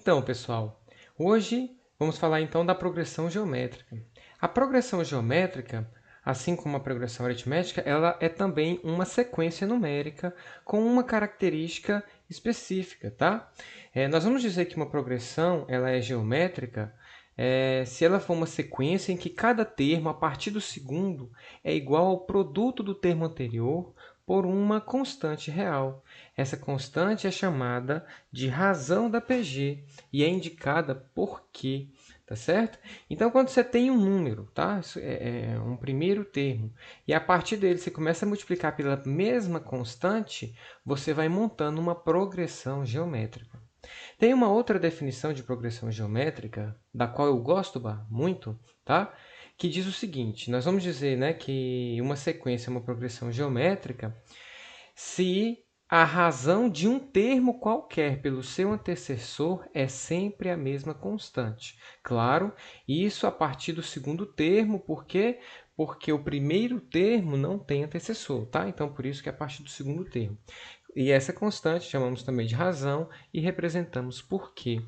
Então, pessoal, hoje vamos falar então da progressão geométrica. A progressão geométrica, assim como a progressão aritmética, ela é também uma sequência numérica com uma característica específica, tá? Nós vamos dizer que uma progressão ela é geométrica se ela for uma sequência em que cada termo, a partir do segundo, é igual ao produto do termo anterior por uma constante real. Essa constante é chamada de razão da PG e é indicada por quê, tá certo? Então, quando você tem um número, tá? Isso é um primeiro termo, e a partir dele você começa a multiplicar pela mesma constante, você vai montando uma progressão geométrica. Tem uma outra definição de progressão geométrica, da qual eu gosto muito, tá? Que diz o seguinte: nós vamos dizer, né, que uma sequência é uma progressão geométrica se a razão de um termo qualquer pelo seu antecessor é sempre a mesma constante. Claro, isso a partir do segundo termo, por quê? Porque o primeiro termo não tem antecessor, tá? Então, por isso que é a partir do segundo termo. E essa constante chamamos também de razão e representamos por quê.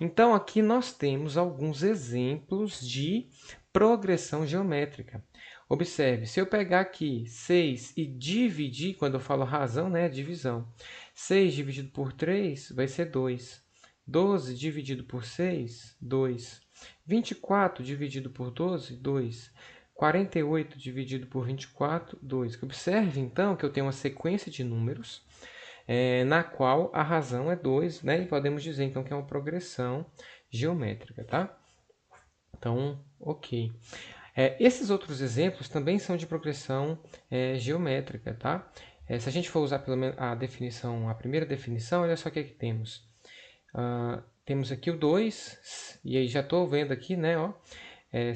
Então, aqui nós temos alguns exemplos de progressão geométrica. Observe, se eu pegar aqui 6 e dividir, quando eu falo razão, né, divisão. 6 dividido por 3 vai ser 2. 12 dividido por 6, 2. 24 dividido por 12, 2. 48 dividido por 24, 2. Observe, então, que eu tenho uma sequência de números na qual a razão é 2, né? E podemos dizer, então, que é uma progressão geométrica, tá? Então, ok. Esses outros exemplos também são de progressão geométrica, tá? Se a gente for usar pelo menos a definição, a primeira definição, olha só o que temos. Temos aqui o 2, e aí já estou vendo aqui, né? Ó,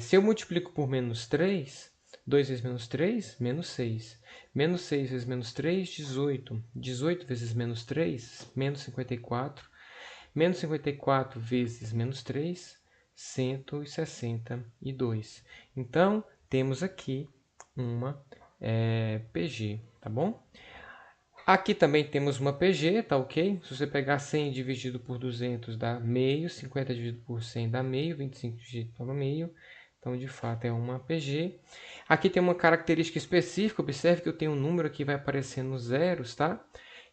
se eu multiplico por menos 3, 2 vezes menos 3, menos 6. Menos 6 vezes menos 3, 18. 18 vezes menos 3, menos 54. Menos 54 vezes menos 3, 162. Então, temos aqui uma PG, tá bom? Aqui também temos uma PG, tá ok? Se você pegar 100 dividido por 200 dá meio, 50 dividido por 100 dá meio, 25 dividido por meio. Então, de fato, é uma PG. Aqui tem uma característica específica. Observe que eu tenho um número aqui que vai aparecendo zeros, tá?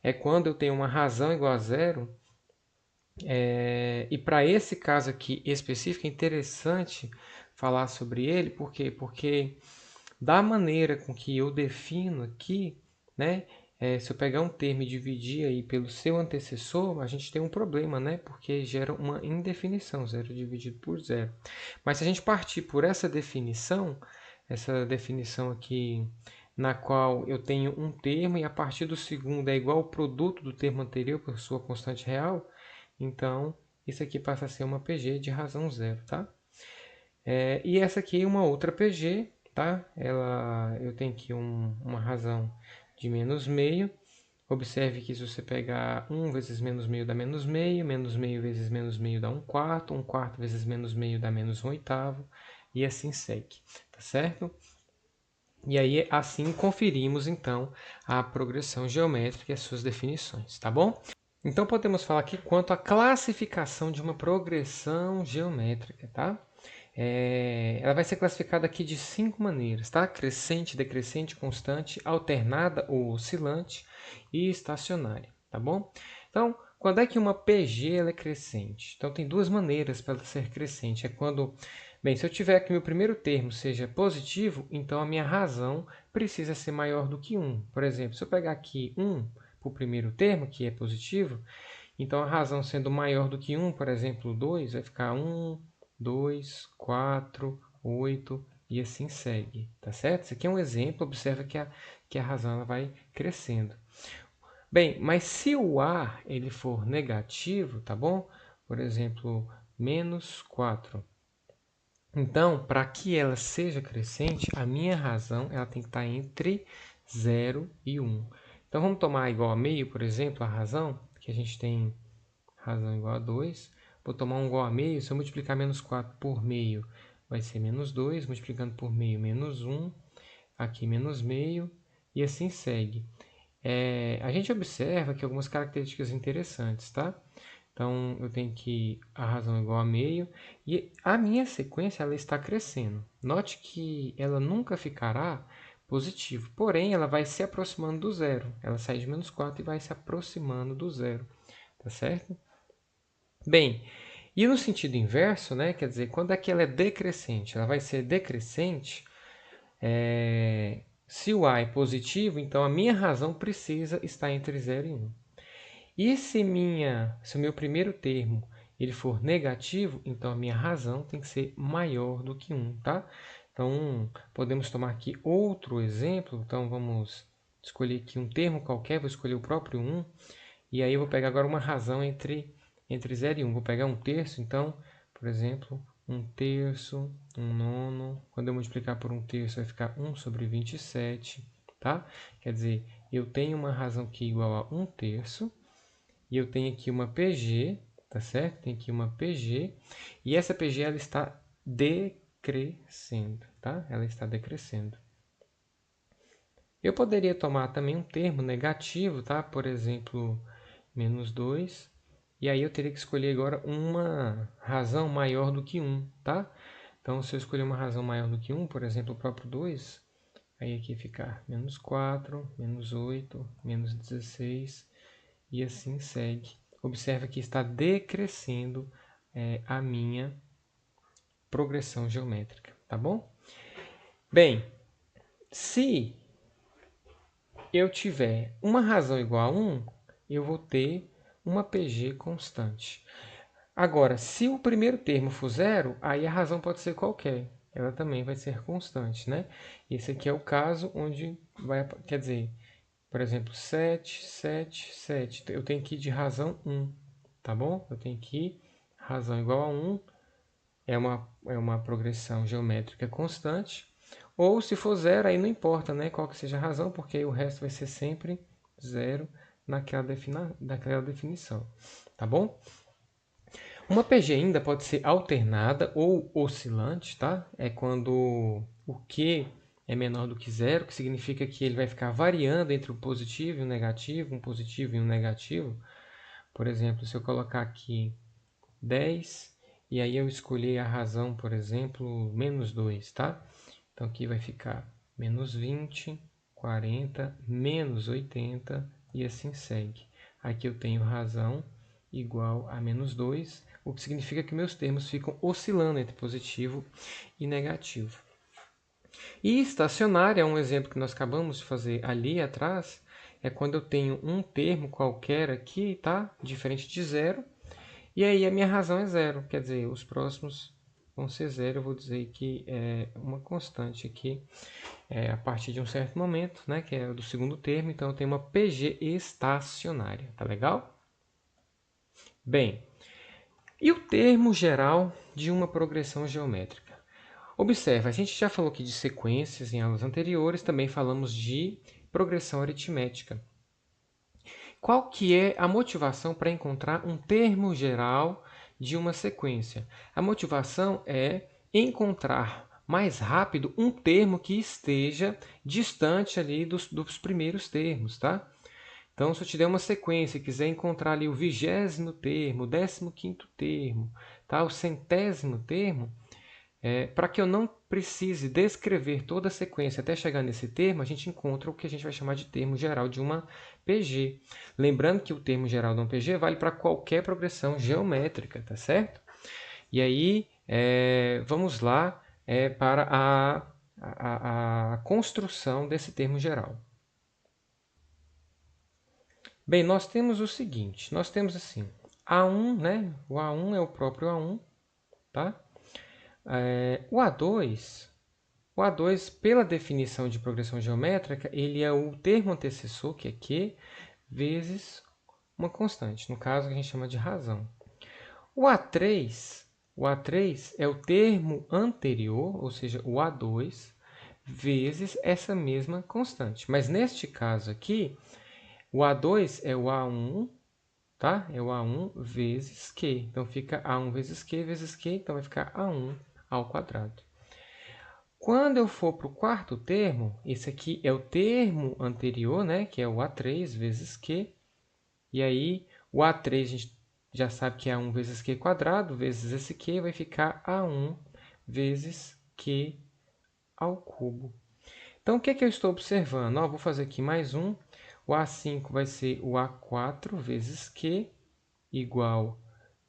É quando eu tenho uma razão igual a zero. E para esse caso aqui específico, é interessante falar sobre ele. Por quê? Porque da maneira com que eu defino aqui, né? Se eu pegar um termo e dividir aí pelo seu antecessor, a gente tem um problema, né? Porque gera uma indefinição, zero dividido por zero. Mas se a gente partir por essa definição aqui, na qual eu tenho um termo e a partir do segundo é igual ao produto do termo anterior por sua constante real, então isso aqui passa a ser uma PG de razão zero, tá? E essa aqui é uma outra PG, tá? Eu tenho aqui uma razão de menos meio. Observe que se você pegar 1 vezes menos meio dá menos meio vezes menos meio dá 1/4 vezes menos meio dá menos 1/8, e assim segue, tá certo? E aí, assim, conferimos, então, a progressão geométrica e as suas definições, tá bom? Então, podemos falar aqui quanto à classificação de uma progressão geométrica, tá? Ela vai ser classificada aqui de 5 maneiras, tá? Crescente, decrescente, constante, alternada ou oscilante e estacionária, tá bom? Então, quando é que uma PG ela é crescente? Então, tem duas maneiras para ela ser crescente. Bem, se eu tiver que meu primeiro termo seja positivo, então a minha razão precisa ser maior do que 1. Por exemplo, se eu pegar aqui 1 para o primeiro termo, que é positivo, então a razão sendo maior do que 1, por exemplo, 2, vai ficar 1, 2, 4, 8 e assim segue, tá certo? Isso aqui é um exemplo, observa que a razão ela vai crescendo. Bem, mas se o A ele for negativo, tá bom? Por exemplo, menos 4. Então, para que ela seja crescente, a minha razão ela tem que estar entre 0 e 1. Então, vamos tomar igual a meio, por exemplo, a razão, que a gente tem razão igual a 2. Vou tomar um igual a meio, se eu multiplicar menos 4 por meio, vai ser menos 2, multiplicando por meio, menos 1, aqui menos meio, e assim segue. A gente observa aqui algumas características interessantes, tá? Então, eu tenho que a razão igual a meio. E a minha sequência ela está crescendo. Note que ela nunca ficará positivo. Porém, ela vai se aproximando do zero. Ela sai de menos 4 e vai se aproximando do zero. Tá certo? Bem, e no sentido inverso, né? Quer dizer, quando é que ela é decrescente? Ela vai ser decrescente se o A é positivo, então a minha razão precisa estar entre 0 e 1. E se o meu primeiro termo ele for negativo, então a minha razão tem que ser maior do que 1, tá? Então, podemos tomar aqui outro exemplo. Então, vamos escolher aqui um termo qualquer, vou escolher o próprio 1. E aí eu vou pegar agora uma razão entre 0 e 1. Vou pegar um terço, então, por exemplo, um terço, um nono. Quando eu multiplicar por um terço, vai ficar 1 sobre 27, tá? Quer dizer, eu tenho uma razão que é igual a 1 terço. E eu tenho aqui uma PG, tá certo? Tem aqui uma PG. E essa PG ela está decrescendo, tá? Ela está decrescendo. Eu poderia tomar também um termo negativo, tá? Por exemplo, menos 2. E aí eu teria que escolher agora uma razão maior do que 1, tá? Então, se eu escolher uma razão maior do que 1, por exemplo, o próprio 2, aí aqui ficar menos 4, menos 8, menos 16, e assim segue. Observa que está decrescendo a minha progressão geométrica, tá bom? Bem, se eu tiver uma razão igual a 1, eu vou ter uma PG constante. Agora, se o primeiro termo for 0, aí a razão pode ser qualquer. Ela também vai ser constante, né? Esse aqui é o caso onde vai, quer dizer, por exemplo, 7, 7, 7. Eu tenho que ir de razão 1, tá bom? Eu tenho que ir razão igual a 1, é uma progressão geométrica constante. Ou se for 0, aí não importa, né, qual que seja a razão, porque aí o resto vai ser sempre 0 naquela definição, tá bom? Uma PG ainda pode ser alternada ou oscilante, tá? É quando o Q é menor do que 0, que significa que ele vai ficar variando entre o positivo e o negativo, um positivo e um negativo. Por exemplo, se eu colocar aqui 10, e aí eu escolher a razão, por exemplo, menos 2, tá? Então aqui vai ficar menos 20, 40, menos 80 e assim segue. Aqui eu tenho razão igual a menos 2, o que significa que meus termos ficam oscilando entre positivo e negativo. E estacionária é um exemplo que nós acabamos de fazer ali atrás, é quando eu tenho um termo qualquer aqui, tá? Diferente de 0, e aí a minha razão é 0, quer dizer, os próximos vão ser 0, eu vou dizer que é uma constante aqui, a partir de um certo momento, né, que é do segundo termo, então eu tenho uma PG estacionária, tá legal? Bem, e o termo geral de uma progressão geométrica? Observe, a gente já falou aqui de sequências em aulas anteriores, também falamos de progressão aritmética. Qual que é a motivação para encontrar um termo geral de uma sequência? A motivação é encontrar mais rápido um termo que esteja distante ali dos primeiros termos, tá? Então, se eu te der uma sequência e quiser encontrar ali o 20º termo, o 15º termo, tá? O 100º termo, para que eu não precise descrever toda a sequência até chegar nesse termo, a gente encontra o que a gente vai chamar de termo geral de uma PG. Lembrando que o termo geral de uma PG vale para qualquer progressão geométrica, tá certo? E aí, vamos lá para a construção desse termo geral. Bem, nós temos o seguinte, nós temos assim, A1, né? O A1 é o próprio A1, tá? O A2, pela definição de progressão geométrica, ele é o termo antecessor, que é Q, vezes uma constante, no caso que a gente chama de razão. O A3 é o termo anterior, ou seja, o A2, vezes essa mesma constante. Mas neste caso aqui, o A2 é o A1, tá? É o A1 vezes Q. Então fica A1 vezes Q, então vai ficar A1 ao quadrado. Quando eu for para o quarto termo, esse aqui é o termo anterior, né? Que é o A3 vezes Q. E aí, o A3 a gente já sabe que é A1 vezes Q quadrado, vezes esse Q, vai ficar A1 vezes Q ao cubo. Então, o que é que eu estou observando? Vou fazer aqui mais um. O A5 vai ser o A4 vezes Q, igual,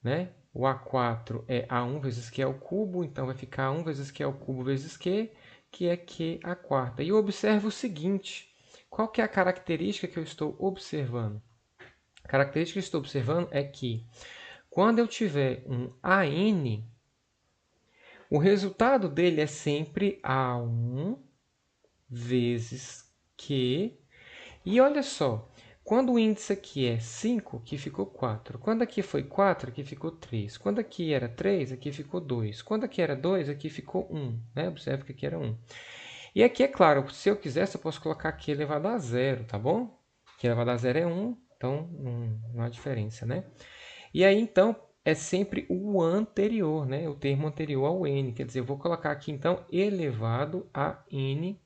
né? O A4 é A1 vezes Q ao cubo, então vai ficar A1 vezes Q ao cubo vezes Q, que é Q à quarta. E eu observo o seguinte, qual que é a característica que eu estou observando? A característica que eu estou observando é que quando eu tiver um AN, o resultado dele é sempre A1 vezes Q. E olha só, quando o índice aqui é 5, aqui ficou 4. Quando aqui foi 4, aqui ficou 3. Quando aqui era 3, aqui ficou 2. Quando aqui era 2, aqui ficou 1. Né? Observe que aqui era 1. E aqui, é claro, se eu quisesse, eu posso colocar aqui elevado a 0, tá bom? Aqui elevado a 0 é 1, então não há diferença, né? E aí, então, é sempre o anterior, né? O termo anterior ao n. Quer dizer, eu vou colocar aqui, então, elevado a n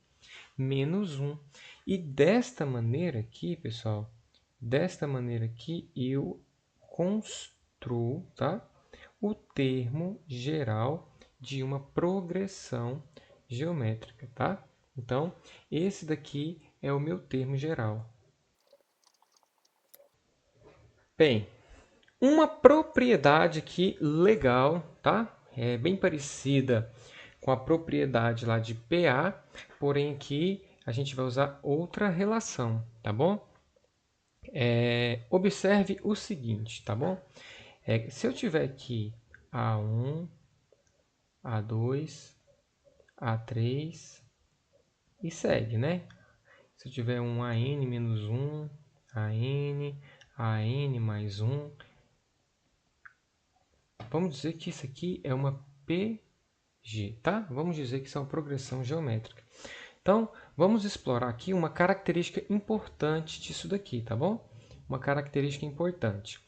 menos 1. E desta maneira aqui, pessoal, desta maneira aqui, eu construo, tá? O termo geral de uma progressão geométrica, tá? Então, esse daqui é o meu termo geral. Bem, uma propriedade aqui legal, tá? É bem parecida com a propriedade lá de PA, porém aqui a gente vai usar outra relação, tá bom? Observe o seguinte, tá bom? Se eu tiver aqui A1, A2, A3 e segue, né? Se eu tiver um AN menos 1, AN mais 1, vamos dizer que isso aqui é uma PG, tá? Vamos dizer que isso é uma progressão geométrica. Então, vamos explorar aqui uma característica importante disso daqui, tá bom? Uma característica importante.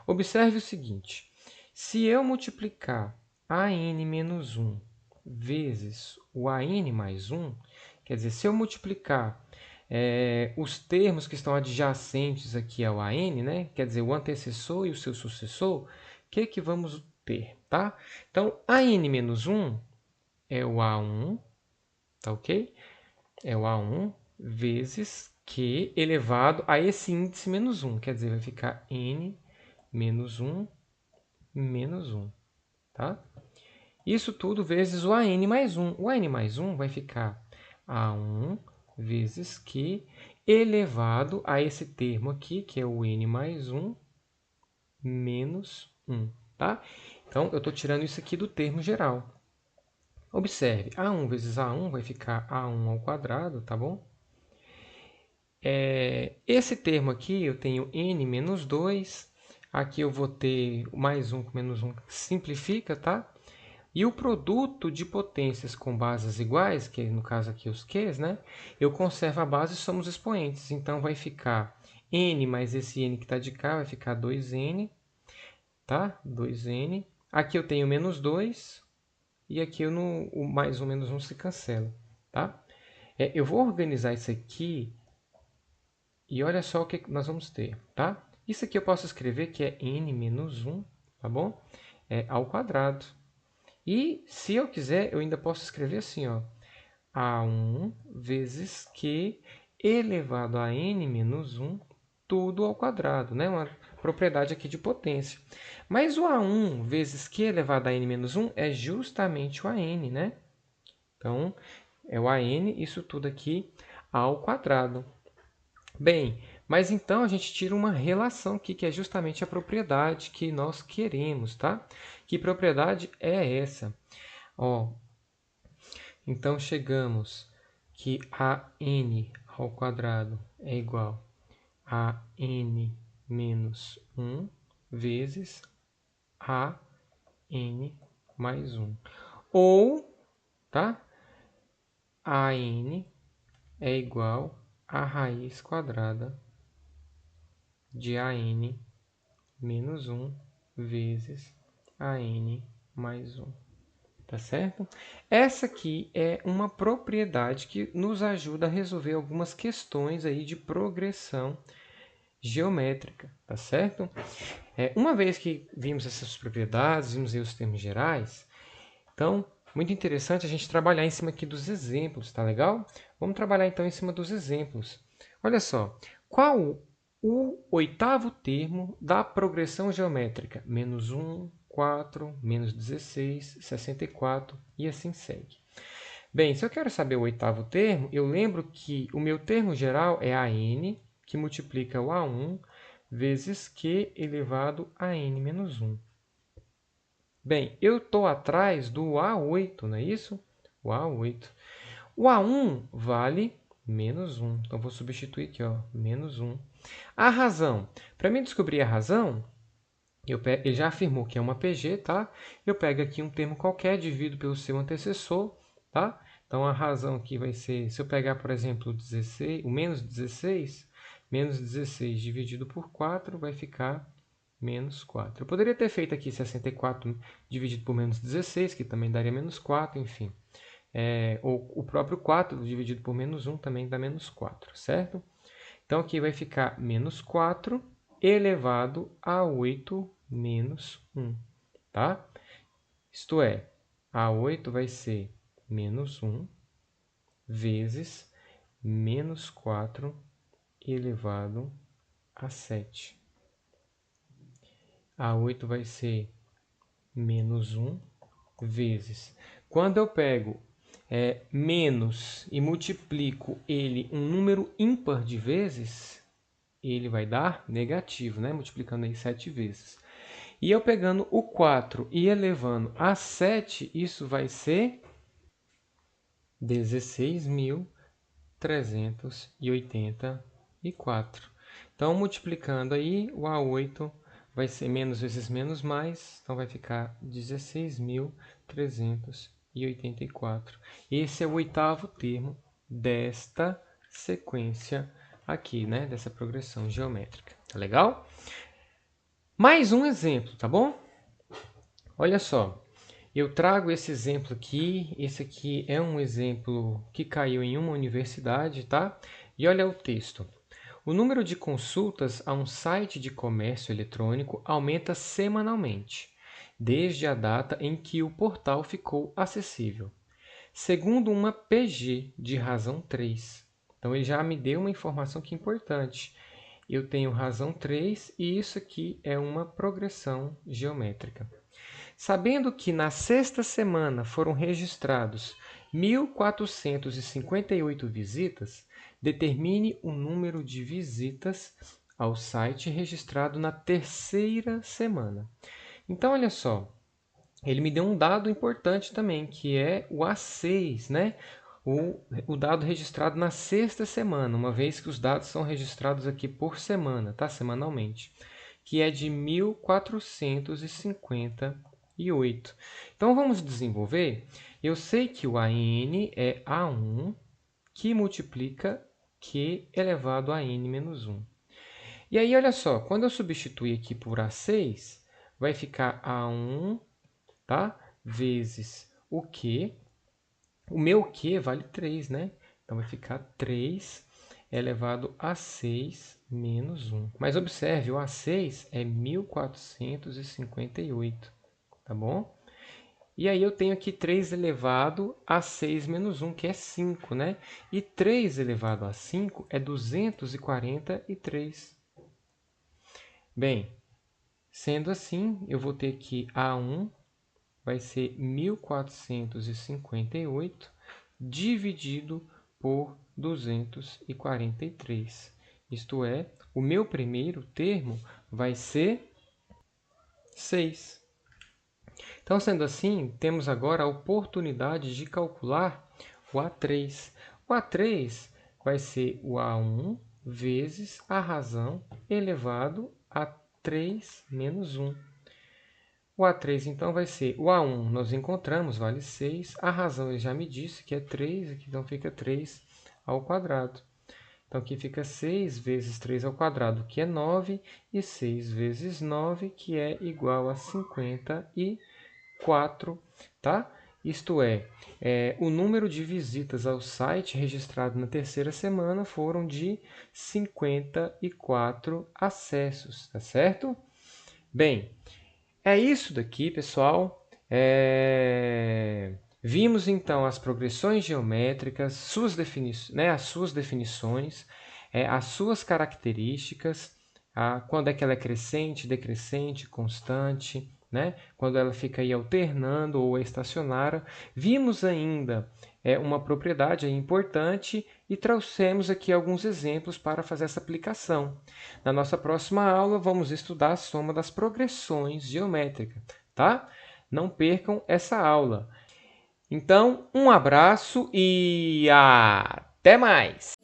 Observe o seguinte, se eu multiplicar AN menos 1 vezes o AN mais 1, quer dizer, se eu multiplicar os termos que estão adjacentes aqui ao AN, né? Quer dizer, o antecessor e o seu sucessor, o que vamos ter, tá? Então, AN menos 1 é o A1, tá ok? É o A1 vezes Q elevado a esse índice menos 1. Quer dizer, vai ficar N menos 1 menos 1. Tá? Isso tudo vezes o AN mais 1. O AN mais 1 vai ficar A1 vezes Q elevado a esse termo aqui, que é o N mais 1 menos 1. Tá? Então, eu estou tirando isso aqui do termo geral. Observe, A1 vezes A1 vai ficar A1 ao quadrado, tá bom? Esse termo aqui eu tenho n menos 2. Aqui eu vou ter mais 1 com menos 1, simplifica, tá? E o produto de potências com bases iguais, que no caso aqui os Qs, né? Eu conservo a base e somos expoentes. Então, vai ficar n mais esse n que está de cá, vai ficar 2n, tá? 2n. Aqui eu tenho menos 2 e aqui o mais 1 menos 1 se cancela, tá? Eu vou organizar isso aqui e olha só o que nós vamos ter, tá? Isso aqui eu posso escrever que é n menos 1, tá bom? Ao quadrado. E se eu quiser, eu ainda posso escrever assim, ó, A1 vezes Q elevado a n menos 1, tudo ao quadrado, né? Uma propriedade aqui de potência. Mas o A1 vezes Q elevado a n menos 1 é justamente o AN, né? Então, é o AN, isso tudo aqui ao quadrado. Bem, mas então a gente tira uma relação aqui, que é justamente a propriedade que nós queremos, tá? Que propriedade é essa? Então chegamos que AN ao quadrado é igual a n menos 1 vezes AN mais 1. Ou, tá? AN é igual a raiz quadrada de AN menos 1 vezes AN mais 1. Tá certo? Essa aqui é uma propriedade que nos ajuda a resolver algumas questões aí de progressão geométrica, tá certo? Uma vez que vimos essas propriedades, vimos aí os termos gerais, então, muito interessante a gente trabalhar em cima aqui dos exemplos, tá legal? Vamos trabalhar então em cima dos exemplos. Olha só, qual o oitavo termo da progressão geométrica? Menos 1, 4, menos 16, 64 e assim segue. Bem, se eu quero saber o oitavo termo, eu lembro que o meu termo geral é a n, que multiplica o a1 vezes q elevado a n menos 1. Bem, eu estou atrás do A8, não é isso? O A8. O A1 vale menos 1. Então, vou substituir aqui, ó, menos 1. A razão. Para mim descobrir a razão, ele já afirmou que é uma PG, tá? Eu pego aqui um termo qualquer, divido pelo seu antecessor, tá? Então, a razão aqui vai ser, se eu pegar, por exemplo, o menos 16 dividido por 4 vai ficar menos 4. Eu poderia ter feito aqui 64 dividido por menos 16, que também daria menos 4, enfim. Ou o próprio 4 dividido por menos 1 também dá menos 4, certo? Então, aqui vai ficar menos 4 elevado a 8 menos 1, tá? Isto é, A8 vai ser menos 1 vezes menos 4 elevado a 7. A8 vai ser menos 1 vezes. Quando eu pego menos e multiplico ele um número ímpar de vezes, ele vai dar negativo, né? Multiplicando aí 7 vezes. E eu pegando o 4 e elevando a 7, isso vai ser 16.384. Então, multiplicando aí, o A8 vai ser menos vezes menos mais, então vai ficar 16.384. Esse é o oitavo termo desta sequência aqui, né? Dessa progressão geométrica. Tá legal? Mais um exemplo, tá bom? Olha só. Eu trago esse exemplo aqui, esse aqui é um exemplo que caiu em uma universidade, tá? E olha o texto. O número de consultas a um site de comércio eletrônico aumenta semanalmente, desde a data em que o portal ficou acessível, segundo uma PG de razão 3. Então, ele já me deu uma informação que é importante. Eu tenho razão 3 e isso aqui é uma progressão geométrica. Sabendo que na sexta semana foram registrados 1.458 visitas, determine o número de visitas ao site registrado na terceira semana. Então, olha só, ele me deu um dado importante também, que é o A6, né? O dado registrado na sexta semana, uma vez que os dados são registrados aqui por semana, tá? Semanalmente, que é de 1.458. Então, vamos desenvolver. Eu sei que o AN é A1 que multiplica Q elevado a N menos 1. E aí, olha só, quando eu substituir aqui por A6, vai ficar A1, tá? Vezes o Q. O meu Q vale 3, né? Então, vai ficar 3 elevado a 6 menos 1. Mas observe, o A6 é 1.458, tá bom? E aí eu tenho aqui 3 elevado a 6 menos 1, que é 5, né? E 3 elevado a 5 é 243. Bem, sendo assim, eu vou ter que A1 vai ser 1.458 dividido por 243. Isto é, o meu primeiro termo vai ser 6. Então, sendo assim, temos agora a oportunidade de calcular o A3. O A3 vai ser o A1 vezes a razão elevado a 3 menos 1. O A3, então, vai ser o A1, nós encontramos, vale 6. A razão ele já me disse que é 3, aqui então fica 3 ao quadrado. Então, aqui fica 6 vezes 3 ao quadrado, que é 9, e 6 vezes 9, que é igual a 54, tá? isto é, o número de visitas ao site registrado na terceira semana foram de 54 acessos, tá certo? Bem, é isso daqui, pessoal. Vimos então as progressões geométricas, as suas definições, as suas características, quando é que ela é crescente, decrescente, constante, né? Quando ela fica aí alternando ou é estacionária. Vimos ainda uma propriedade importante e trouxemos aqui alguns exemplos para fazer essa aplicação. Na nossa próxima aula, vamos estudar a soma das progressões geométricas, tá? Não percam essa aula. Então, um abraço e até mais!